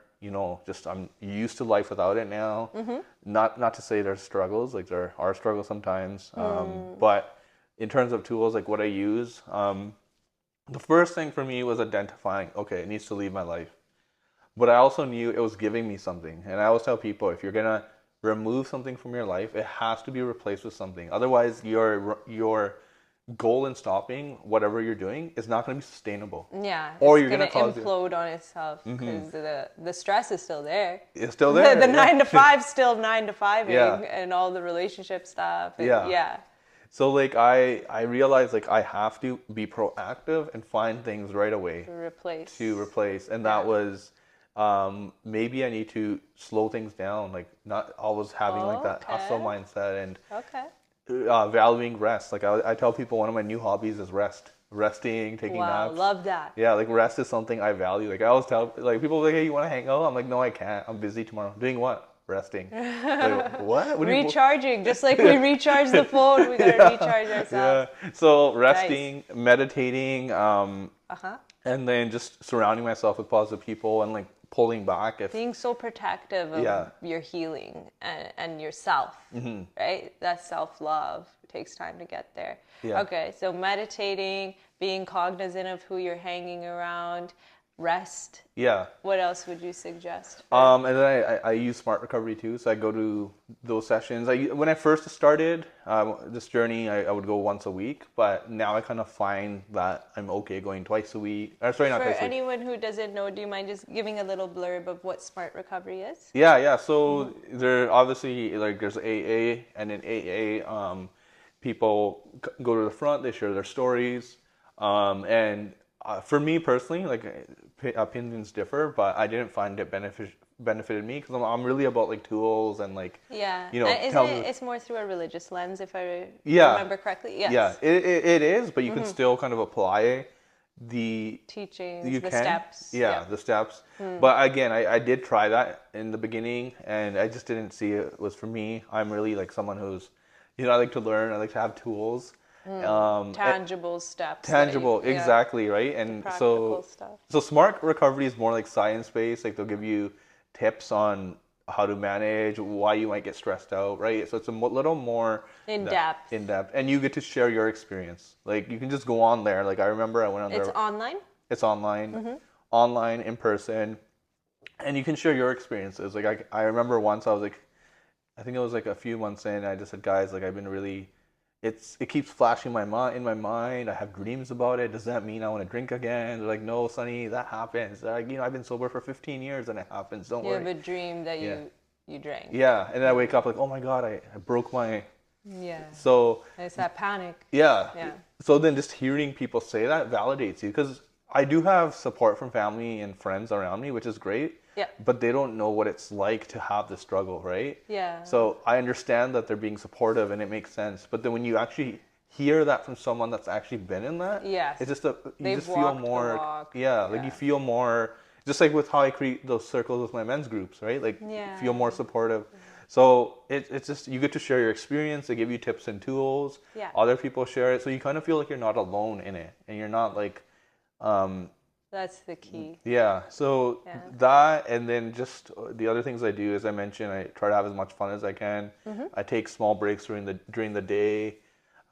S2: just I'm used to life without it now. Not to say there's struggles, like there are struggles sometimes. But in terms of tools, like what I use, the first thing for me was identifying, okay, it needs to leave my life. But I also knew it was giving me something. And I always tell people, if you're gonna remove something from your life, it has to be replaced with something. Otherwise, your goal in stopping whatever you're doing is not going to be sustainable.
S1: Yeah,
S2: Or
S1: it's
S2: you're
S1: gonna
S2: going to
S1: implode on itself because the stress is still there.
S2: It's still there.
S1: The 9 to 5 still 9 to 5
S2: Yeah.
S1: and all the relationship stuff. And
S2: Yeah. So like I realized like I have to be proactive and find things right away to replace, and that was maybe I need to slow things down, like not always having like that hustle mindset, and valuing rest. Like I tell people one of my new hobbies is resting, taking naps.
S1: Love that.
S2: Yeah, like rest is something I value. Like I always tell, like people are like, hey, you want to hang out? I'm like, no, I can't. I'm busy tomorrow. Doing what? Resting. Like, what?
S1: Recharging, just like we recharge the phone, we gotta recharge ourselves.
S2: Yeah. So resting, meditating, and then just surrounding myself with positive people and like pulling back.
S1: Being so protective of your healing and yourself, right? That self-love. It takes time to get there.
S2: Yeah.
S1: Okay, so meditating, being cognizant of who you're hanging around, rest.
S2: Yeah.
S1: What else would you suggest?
S2: And then I use Smart Recovery too. So I go to those sessions. When I first started this journey, I would go once a week. But now I kind of find that I'm okay going twice a week. Sorry, not twice a week.
S1: For anyone who doesn't know, do you mind just giving a little blurb of what Smart Recovery is?
S2: Yeah. So there obviously, like, there's AA, and in AA, people go to the front. They share their stories, and for me personally, like, opinions differ, but I didn't find it benefited me because I'm really about like tools and like,
S1: it's more through a religious lens, if I remember correctly. Yes.
S2: Yeah, it is, but you can still kind of apply the
S1: teachings, steps.
S2: Yeah, the steps. But again, I did try that in the beginning, and I just didn't see it was for me. I'm really like someone who's, I like to learn. I like to have tools.
S1: Tangible steps.
S2: Exactly, right? And so Smart Recovery is more like science-based. Like they'll give you tips on how to manage, why you might get stressed out, right? So it's a little more in depth, and you get to share your experience. Like you can just go on there. Like I remember I went on there.
S1: It's online.
S2: It's online, online, in person, and you can share your experiences. Like I remember once I was like, I think it was like a few months in, I just said, guys, like I've been really. It keeps flashing in my mind. I have dreams about it. Does that mean I want to drink again? They're like, no, Sunny, that happens. They're like, I've been sober for 15 years and it happens. Don't worry.
S1: You have a dream that you drank.
S2: Yeah, and then I wake up like, oh my God, I broke my.
S1: Yeah.
S2: So.
S1: It's that panic.
S2: Yeah. So then just hearing people say that validates you, because I do have support from family and friends around me, which is great.
S1: Yeah.
S2: But they don't know what it's like to have the struggle, right?
S1: Yeah.
S2: So I understand that they're being supportive and it makes sense. But then when you actually hear that from someone that's actually been in that, it's just you just feel more. Like you feel more, just like with how I create those circles with my men's groups, right? Like feel more supportive. So it's just, you get to share your experience. They give you tips and tools.
S1: Yeah.
S2: Other people share it. So you kind of feel like you're not alone in it, and you're not like.
S1: That's the key.
S2: Yeah. So that, and then just the other things I do, as I mentioned, I try to have as much fun as I can. I take small breaks during the day,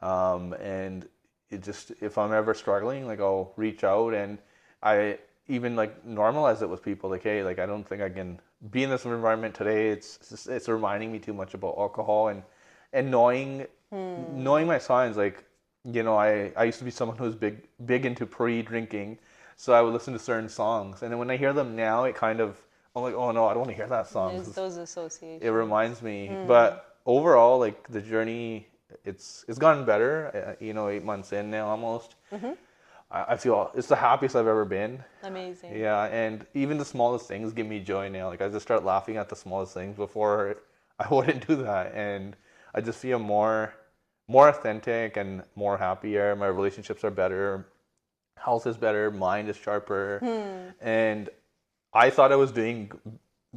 S2: and it just, if I'm ever struggling, like I'll reach out, and I even like normalize it with people. Like, hey, like I don't think I can be in this environment today. It's reminding me too much about alcohol, and knowing my signs. Like, I used to be someone who was big into pre-drinking. So I would listen to certain songs, and then when I hear them now, it kind of, I'm like, oh no, I don't want to hear that song.
S1: It's those associations.
S2: It reminds me. But overall, like the journey, it's gotten better. 8 months in now, almost. I feel it's the happiest I've ever been.
S1: Amazing.
S2: Yeah, and even the smallest things give me joy now. Like I just start laughing at the smallest things. Before I wouldn't do that, and I just feel more more authentic and more happier. My relationships are better. Health is better. Mind is sharper. And I thought I was doing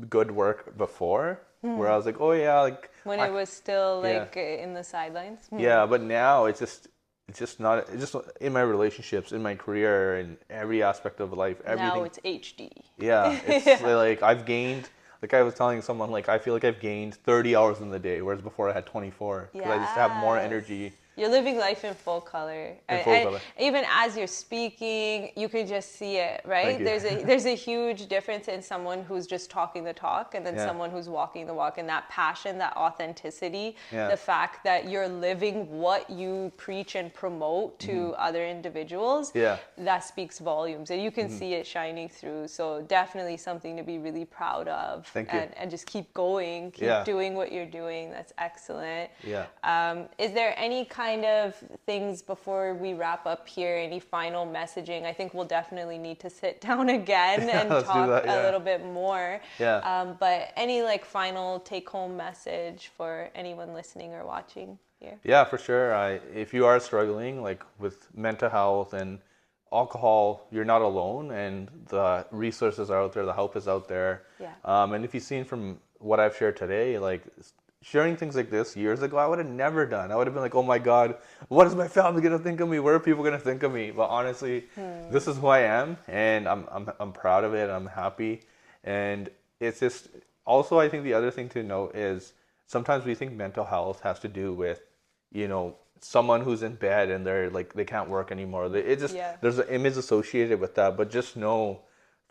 S2: good work before, where I was like, oh yeah, like
S1: when it was still like in the sidelines.
S2: Yeah, but now it's just not. It's just in my relationships, in my career, in every aspect of life. Everything.
S1: Now it's HD.
S2: Yeah, it's like I've gained. Like I was telling someone, like I feel like I've gained 30 hours in the day, whereas before I had 24. Because I just have more energy.
S1: You're living life in full color. And even as you're speaking, you can just see it, right? There's a huge difference in someone who's just talking the talk and then someone who's walking the walk, and that passion, that authenticity, the fact that you're living what you preach and promote to other individuals, that speaks volumes, and you can see it shining through. So definitely something to be really proud of.
S2: Thank you.
S1: And just keep going, keep doing what you're doing. That's excellent.
S2: Yeah.
S1: Is there any kind of things before we wrap up here, any final messaging? I think we'll definitely need to sit down again and talk a little bit more. But any like final take home message for anyone listening or watching here?
S2: Yeah, for sure. If you are struggling like with mental health and alcohol, you're not alone, and the resources are out there, the help is out there. And if you've seen from what I've shared today, like sharing things like this years ago, I would have never done. I would have been like, oh my God, what is my family going to think of me? What are people going to think of me? But honestly, this is who I am, and I'm proud of it. I'm happy. And it's just, also I think the other thing to note is sometimes we think mental health has to do with, you know, someone who's in bed and they're like, they can't work anymore. It just, there's an image associated with that, but just know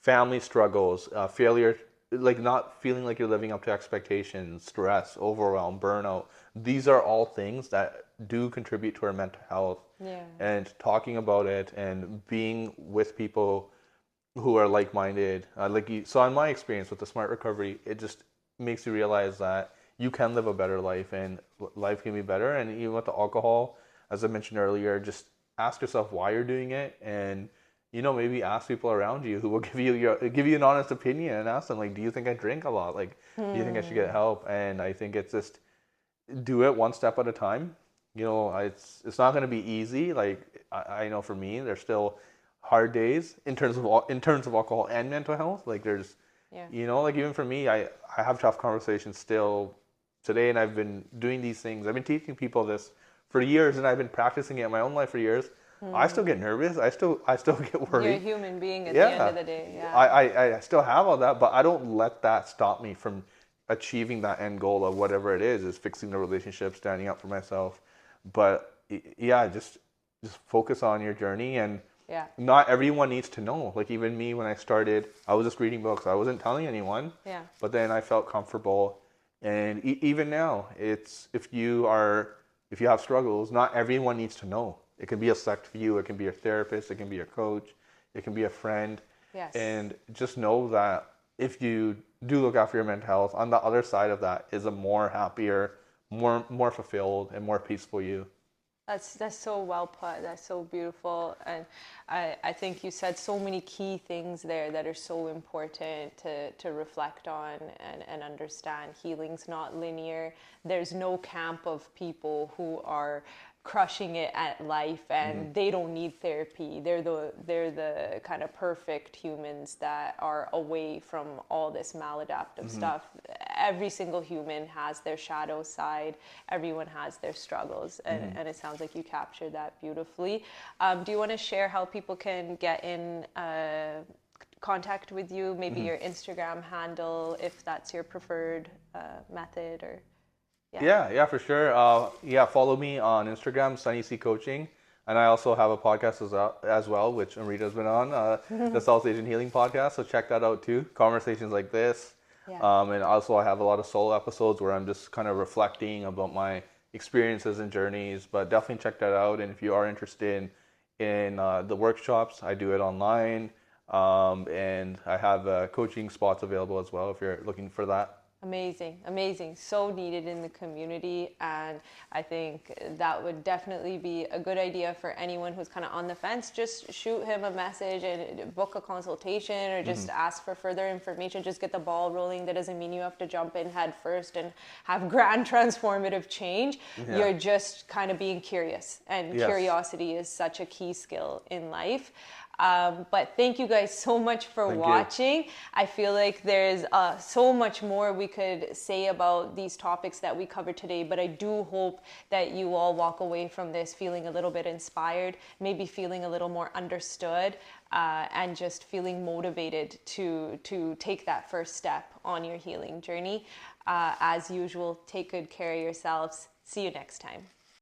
S2: family struggles, failure, like not feeling like you're living up to expectations, stress, overwhelm, burnout. These are all things that do contribute to our mental health. And talking about it and being with people who are like-minded, so in my experience with the Smart Recovery, it just makes you realize that you can live a better life and life can be better. And even with the alcohol, as I mentioned earlier, just ask yourself why you're doing it, and you know, maybe ask people around you who will give you an honest opinion, and ask them, like, do you think I drink a lot? Like, do you think I should get help? And I think it's just do it one step at a time. You know, it's not going to be easy. Like I know for me, there's still hard days in terms of alcohol and mental health. Like there's, you know, like even for me, I have tough conversations still today, and I've been doing these things. I've been teaching people this for years, and I've been practicing it in my own life for years. I still get nervous. I still get worried.
S1: You're a human being at the end of the day.
S2: I still have all that, but I don't let that stop me from achieving that end goal of whatever it is fixing the relationship, standing up for myself. But just focus on your journey, and not everyone needs to know. Like even me, when I started, I was just reading books. I wasn't telling anyone. But then I felt comfortable, and even now, it's if you have struggles, not everyone needs to know. It can be a select few. It can be your therapist. It can be your coach. It can be a friend. And just know that if you do look after your mental health, on the other side of that is a more happier, more fulfilled, and more peaceful you.
S1: That's so well put. That's so beautiful. And I think you said so many key things there that are so important to reflect on and understand. Healing's not linear. There's no camp of people who are crushing it at life and they don't need therapy. They're the kind of perfect humans that are away from all this maladaptive stuff. Every single human has their shadow side. Everyone has their struggles, and it sounds like you captured that beautifully. Do you want to share how people can get in contact with you? Maybe your Instagram handle, if that's your preferred method, or
S2: Yeah, for sure. Follow me on Instagram, Sunny C Coaching, and I also have a podcast as well, which Amrita's been on, the South Asian Healing Podcast. So check that out too. Conversations like this, and also I have a lot of solo episodes where I'm just kind of reflecting about my experiences and journeys. But definitely check that out. And if you are interested in the workshops, I do it online, and I have coaching spots available as well if you're looking for that.
S1: Amazing, amazing. So needed in the community. And I think that would definitely be a good idea for anyone who's kind of on the fence. Just shoot him a message and book a consultation, or just ask for further information. Just get the ball rolling. That doesn't mean you have to jump in head first and have grand transformative change.
S2: Yeah.
S1: You're just kind of being curious. And
S2: Yes.
S1: curiosity is such a key skill in life. But thank you guys so much for watching. I feel like there's so much more we could say about these topics that we covered today, but I do hope that you all walk away from this feeling a little bit inspired, maybe feeling a little more understood, and just feeling motivated to take that first step on your healing journey. As usual, take good care of yourselves. See you next time.